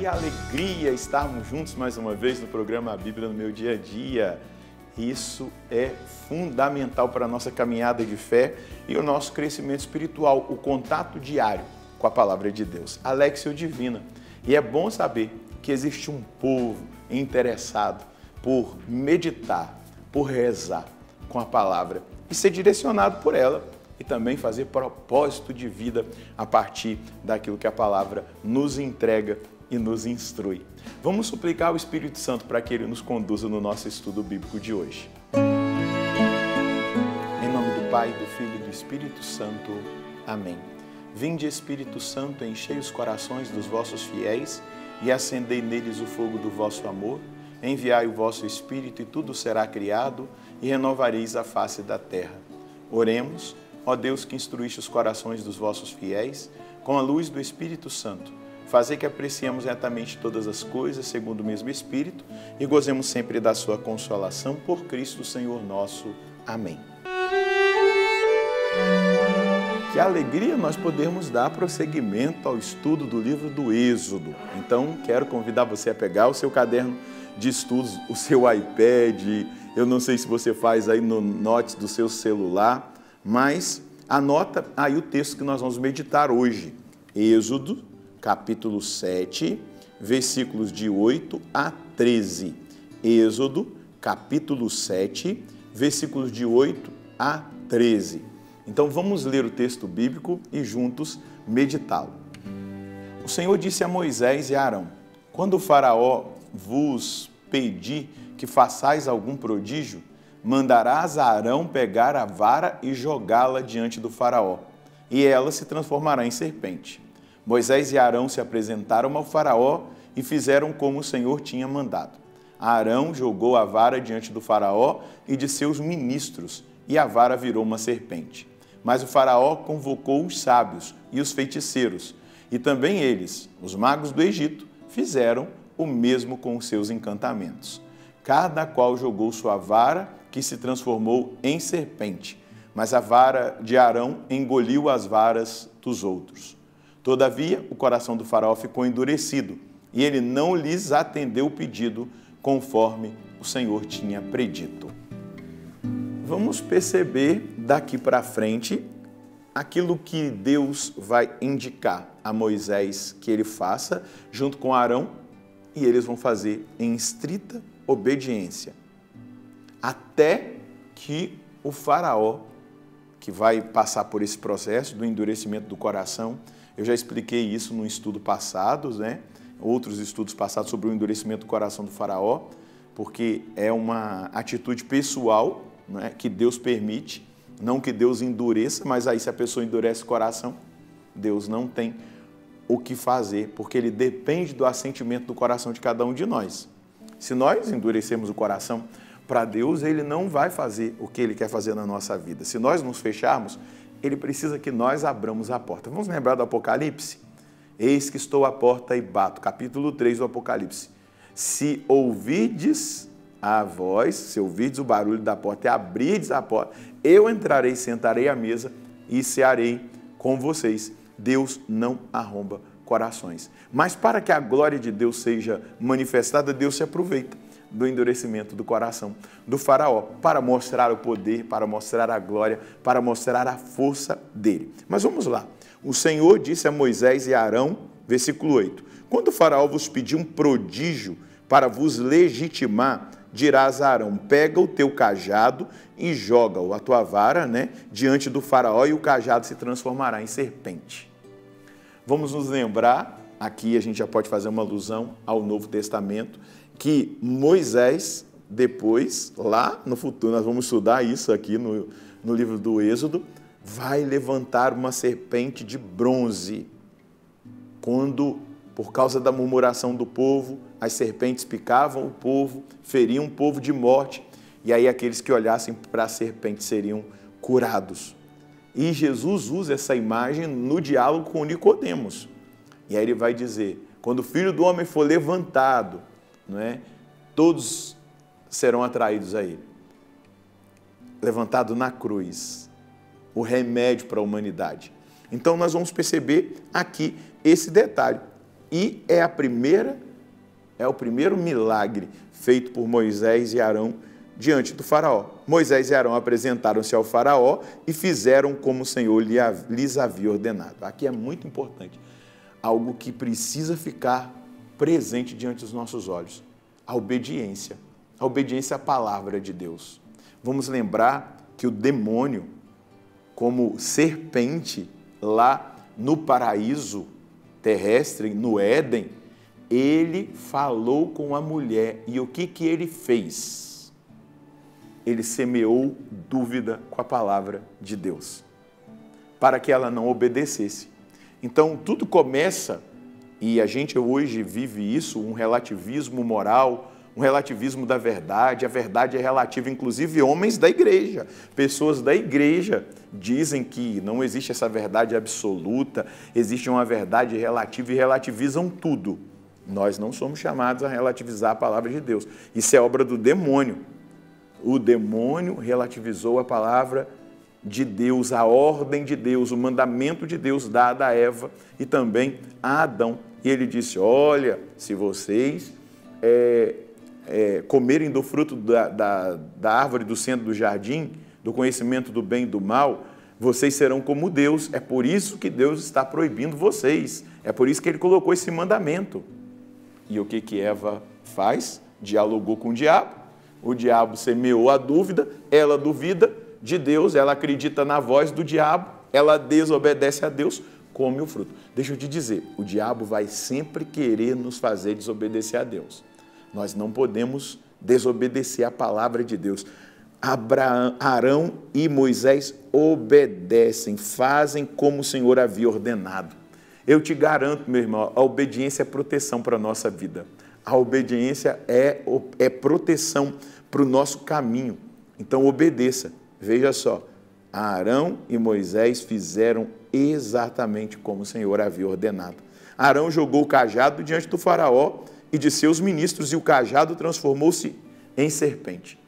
Que alegria estarmos juntos mais uma vez no programa A Bíblia no Meu Dia a Dia. Isso é fundamental para a nossa caminhada de fé e o nosso crescimento espiritual, o contato diário com a Palavra de Deus. Alexio Divina. E é bom saber que existe um povo interessado por meditar, por rezar com a Palavra e ser direcionado por ela e também fazer propósito de vida a partir daquilo que a Palavra nos entrega e nos instrui. Vamos suplicar ao Espírito Santo para que Ele nos conduza no nosso estudo bíblico de hoje. Em nome do Pai, do Filho e do Espírito Santo. Amém. Vinde, Espírito Santo, enchei os corações dos vossos fiéis e acendei neles o fogo do vosso amor. Enviai o vosso Espírito e tudo será criado e renovareis a face da terra. Oremos, ó Deus que instruíste os corações dos vossos fiéis, com a luz do Espírito Santo, fazei que apreciemos retamente todas as coisas segundo o mesmo Espírito e gozemos sempre da sua consolação por Cristo Senhor nosso. Amém. Que alegria nós podermos dar prosseguimento ao estudo do livro do Êxodo. Então, quero convidar você a pegar o seu caderno de estudos, o seu iPad, eu não sei se você faz aí no notes do seu celular, mas anota aí o texto que nós vamos meditar hoje. Êxodo, capítulo 7, versículos de 8 a 13. Êxodo, capítulo 7, versículos de 8 a 13. Então vamos ler o texto bíblico e juntos meditá-lo. O Senhor disse a Moisés e a Arão: quando o faraó vos pedir que façais algum prodígio, mandarás a Arão pegar a vara e jogá-la diante do faraó, e ela se transformará em serpente. Moisés e Arão se apresentaram ao faraó e fizeram como o Senhor tinha mandado. Arão jogou a vara diante do faraó e de seus ministros, e a vara virou uma serpente. Mas o faraó convocou os sábios e os feiticeiros, e também eles, os magos do Egito, fizeram o mesmo com os seus encantamentos. Cada qual jogou sua vara, que se transformou em serpente, mas a vara de Arão engoliu as varas dos outros. Todavia, o coração do faraó ficou endurecido, e ele não lhes atendeu o pedido, conforme o Senhor tinha predito. Vamos perceber daqui para frente aquilo que Deus vai indicar a Moisés que ele faça junto com Arão, e eles vão fazer em estrita obediência, até que o faraó, que vai passar por esse processo do endurecimento do coração, eu já expliquei isso num estudo passado, outros estudos passados sobre o endurecimento do coração do faraó, porque é uma atitude pessoal, que Deus permite, não que Deus endureça, mas aí se a pessoa endurece o coração, Deus não tem o que fazer, porque ele depende do assentimento do coração de cada um de nós. Se nós endurecemos o coração para Deus, Ele não vai fazer o que Ele quer fazer na nossa vida. Se nós nos fecharmos, Ele precisa que nós abramos a porta. Vamos lembrar do Apocalipse? Eis que estou à porta e bato. Capítulo 3 do Apocalipse. Se ouvides a voz, se ouvides o barulho da porta e abrides a porta, eu entrarei, sentarei à mesa e cearei com vocês. Deus não arromba corações. Mas para que a glória de Deus seja manifestada, Deus se aproveita do endurecimento do coração do faraó para mostrar o poder, para mostrar a glória, para mostrar a força dele. Mas vamos lá. O Senhor disse a Moisés e a Arão, versículo 8, quando o faraó vos pedir um prodígio para vos legitimar, dirás a Arão, pega o teu cajado e joga-o, a tua vara, diante do faraó, e o cajado se transformará em serpente. Vamos nos lembrar, aqui a gente já pode fazer uma alusão ao Novo Testamento, que Moisés, depois, lá no futuro, nós vamos estudar isso aqui no livro do Êxodo, vai levantar uma serpente de bronze, quando, por causa da murmuração do povo, as serpentes picavam o povo, feriam o povo de morte, e aí aqueles que olhassem para a serpente seriam curados. E Jesus usa essa imagem no diálogo com Nicodemos. E aí ele vai dizer, quando o Filho do Homem for levantado, todos serão atraídos a ele. Levantado na cruz, o remédio para a humanidade. Então nós vamos perceber aqui esse detalhe. E é o primeiro milagre feito por Moisés e Arão diante do faraó. Moisés e Arão apresentaram-se ao faraó e fizeram como o Senhor lhes havia ordenado. Aqui é muito importante, algo que precisa ficar presente diante dos nossos olhos, a obediência à palavra de Deus. Vamos lembrar que o demônio, como serpente lá no paraíso terrestre, no Éden, ele falou com a mulher. E o que ele fez? Ele semeou dúvida com a palavra de Deus, para que ela não obedecesse. Então, tudo começa, e a gente hoje vive isso, um relativismo moral, um relativismo da verdade. A verdade é relativa, inclusive homens da igreja, pessoas da igreja dizem que não existe essa verdade absoluta, existe uma verdade relativa e relativizam tudo. Nós não somos chamados a relativizar a palavra de Deus. Isso é obra do demônio. O demônio relativizou a palavra de Deus, a ordem de Deus, o mandamento de Deus dado a Eva e também a Adão. E ele disse, olha, se vocês comerem do fruto da árvore do centro do jardim, do conhecimento do bem e do mal, vocês serão como Deus. É por isso que Deus está proibindo vocês. É por isso que ele colocou esse mandamento. E o que Eva faz? Dialogou com o diabo semeou a dúvida, ela duvida de Deus, ela acredita na voz do diabo, ela desobedece a Deus, come o fruto. Deixa eu te dizer, o diabo vai sempre querer nos fazer desobedecer a Deus. Nós não podemos desobedecer a palavra de Deus. Arão e Moisés obedecem, fazem como o Senhor havia ordenado. Eu te garanto, meu irmão, a obediência é proteção para a nossa vida. A obediência é proteção para o nosso caminho. Então, obedeça. Veja só, Arão e Moisés fizeram exatamente como o Senhor havia ordenado. Arão jogou o cajado diante do faraó e de seus ministros, e o cajado transformou-se em serpente.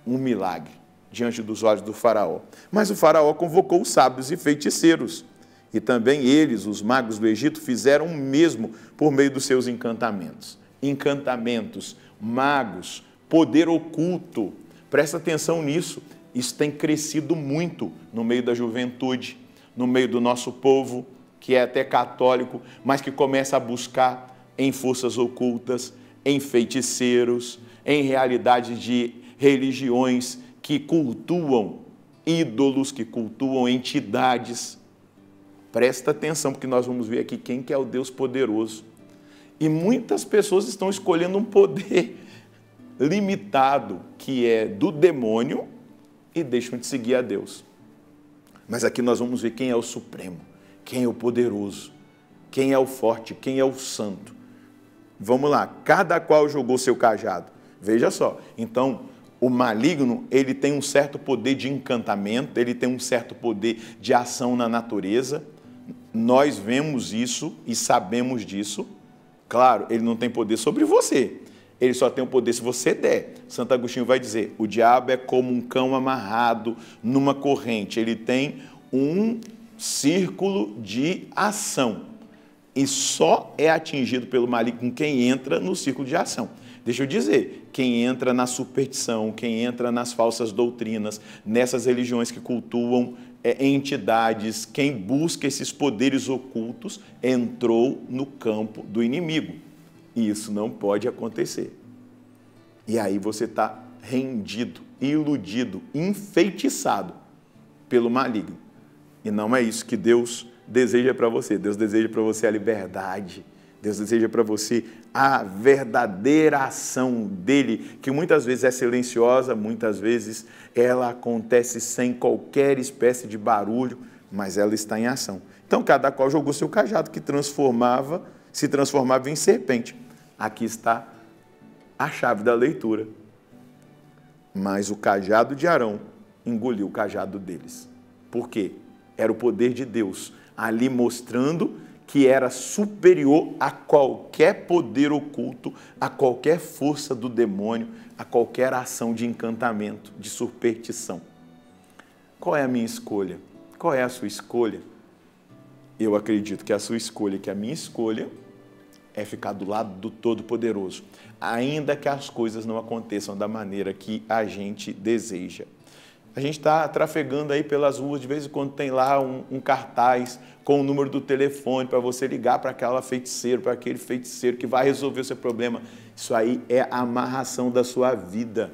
Um milagre diante dos olhos do faraó. Mas o faraó convocou os sábios e feiticeiros. E também eles, os magos do Egito, fizeram o mesmo por meio dos seus encantamentos. Encantamentos, magos, poder oculto. Presta atenção nisso. Isso tem crescido muito no meio da juventude, no meio do nosso povo, que é até católico, mas que começa a buscar em forças ocultas, em feiticeiros, em realidades de religiões que cultuam ídolos, que cultuam entidades. Presta atenção, porque nós vamos ver aqui quem que é o Deus poderoso. E muitas pessoas estão escolhendo um poder limitado, que é do demônio, e deixam de seguir a Deus. Mas aqui nós vamos ver quem é o supremo, quem é o poderoso, quem é o forte, quem é o santo. Vamos lá, cada qual jogou seu cajado. Veja só, então, o maligno, ele tem um certo poder de encantamento, ele tem um certo poder de ação na natureza. Nós vemos isso e sabemos disso. Claro, ele não tem poder sobre você. Ele só tem o poder se você der. Santo Agostinho vai dizer, o diabo é como um cão amarrado numa corrente. Ele tem um círculo de ação. E só é atingido pelo maligno quem entra no círculo de ação. Deixa eu dizer, quem entra na superstição, quem entra nas falsas doutrinas, nessas religiões que cultuam entidades, quem busca esses poderes ocultos, entrou no campo do inimigo. E isso não pode acontecer. E aí você está rendido, iludido, enfeitiçado pelo maligno. E não é isso que Deus deseja para você. Deus deseja para você a liberdade. Deus deseja para você a verdadeira ação dele, que muitas vezes é silenciosa, muitas vezes ela acontece sem qualquer espécie de barulho, mas ela está em ação. Então, cada qual jogou seu cajado, que se transformava em serpente. Aqui está a chave da leitura. Mas o cajado de Arão engoliu o cajado deles. Por quê? Era o poder de Deus ali mostrando que era superior a qualquer poder oculto, a qualquer força do demônio, a qualquer ação de encantamento, de superstição. Qual é a minha escolha? Qual é a sua escolha? Eu acredito que a sua escolha, que a minha escolha, é ficar do lado do Todo-Poderoso, ainda que as coisas não aconteçam da maneira que a gente deseja. A gente está trafegando aí pelas ruas, de vez em quando tem lá um cartaz com o número do telefone para você ligar para aquela feiticeira, para aquele feiticeiro que vai resolver o seu problema. Isso aí é a amarração da sua vida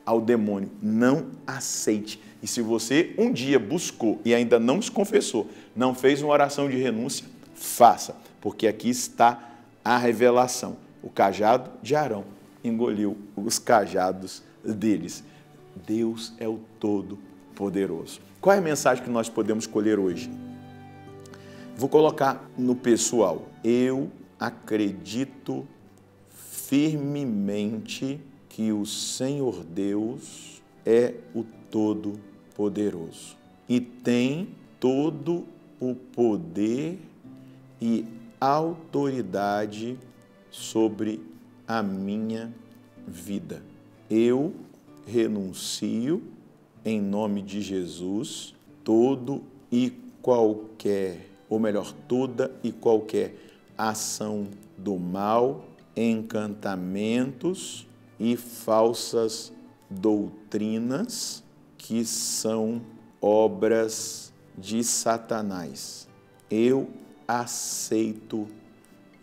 ao demônio. Não aceite. E se você um dia buscou e ainda não se confessou, não fez uma oração de renúncia, faça, porque aqui está a revelação. O cajado de Arão engoliu os cajados deles. Deus é o Todo-Poderoso. Qual é a mensagem que nós podemos colher hoje? Vou colocar no pessoal. Eu acredito firmemente que o Senhor Deus é o Todo-Poderoso e tem todo o poder e autoridade sobre a minha vida. Eu renuncio, em nome de Jesus, todo e qualquer, ou melhor, toda e qualquer ação do mal, encantamentos e falsas doutrinas que são obras de Satanás. Eu aceito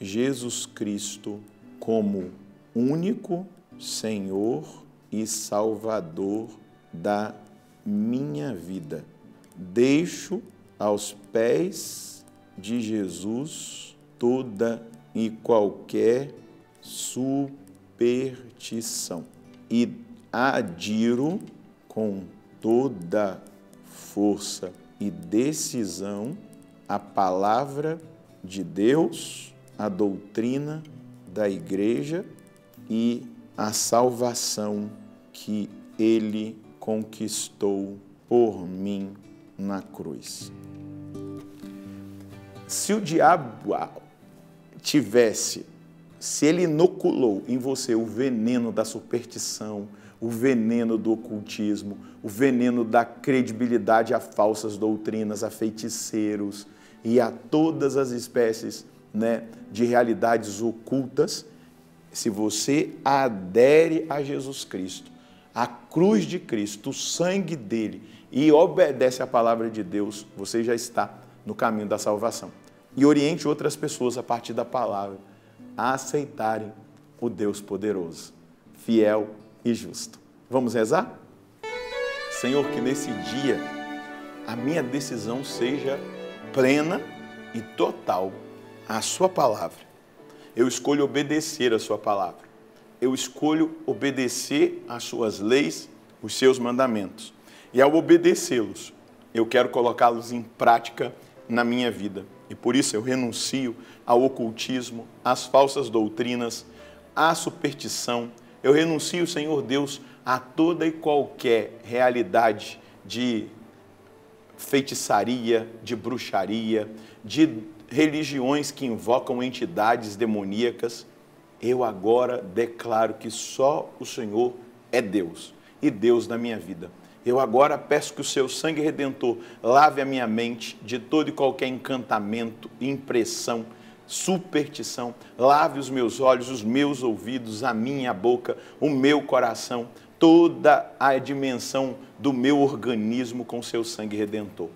Jesus Cristo como único Senhor e Salvador da minha vida. Deixo aos pés de Jesus toda e qualquer superstição e adiro com toda força e decisão a palavra de Deus, a doutrina da igreja e a salvação que Ele conquistou por mim na cruz. Se o diabo se ele inoculou em você o veneno da superstição, o veneno do ocultismo, o veneno da credibilidade a falsas doutrinas, a feiticeiros e a todas as espécies, de realidades ocultas, se você adere a Jesus Cristo, a cruz de Cristo, o sangue dele, e obedece à palavra de Deus, você já está no caminho da salvação. E oriente outras pessoas a partir da palavra a aceitarem o Deus poderoso, fiel e justo. Vamos rezar? Senhor, que nesse dia a minha decisão seja plena e total à sua palavra. Eu escolho obedecer a sua palavra. Eu escolho obedecer às suas leis, os seus mandamentos. E ao obedecê-los, eu quero colocá-los em prática na minha vida. E por isso eu renuncio ao ocultismo, às falsas doutrinas, à superstição. Eu renuncio, Senhor Deus, a toda e qualquer realidade de feitiçaria, de bruxaria, de religiões que invocam entidades demoníacas. Eu agora declaro que só o Senhor é Deus e Deus na minha vida. Eu agora peço que o seu sangue redentor lave a minha mente de todo e qualquer encantamento, impressão, superstição. Lave os meus olhos, os meus ouvidos, a minha boca, o meu coração, toda a dimensão do meu organismo com o seu sangue redentor.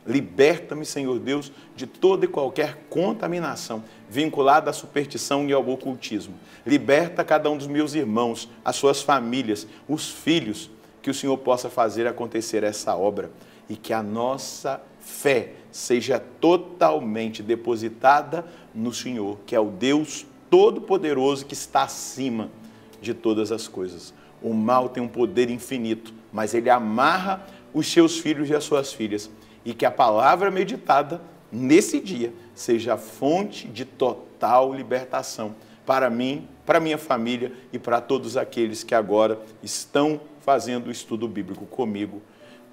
Liberta-me, Senhor Deus, de toda e qualquer contaminação vinculada à superstição e ao ocultismo. Liberta cada um dos meus irmãos, as suas famílias, os filhos, que o Senhor possa fazer acontecer essa obra e que a nossa fé seja totalmente depositada no Senhor, que é o Deus Todo-Poderoso que está acima de todas as coisas. O mal tem um poder infinito, mas ele amarra os seus filhos e as suas filhas. E que a palavra meditada nesse dia seja fonte de total libertação para mim, para minha família e para todos aqueles que agora estão fazendo o estudo bíblico comigo,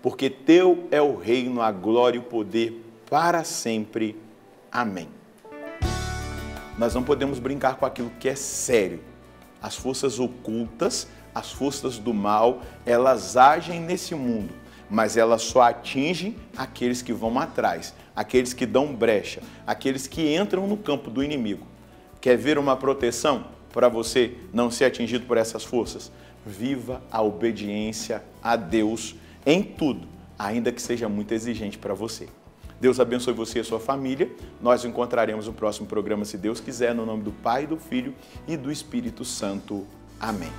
porque teu é o reino, a glória e o poder para sempre. Amém. Nós não podemos brincar com aquilo que é sério. As forças ocultas, as forças do mal, elas agem nesse mundo, mas elas só atingem aqueles que vão atrás, aqueles que dão brecha, aqueles que entram no campo do inimigo. Quer ver uma proteção para você não ser atingido por essas forças? Viva a obediência a Deus em tudo, ainda que seja muito exigente para você. Deus abençoe você e a sua família. Nós nos encontraremos no próximo programa, se Deus quiser, no nome do Pai, do Filho e do Espírito Santo. Amém.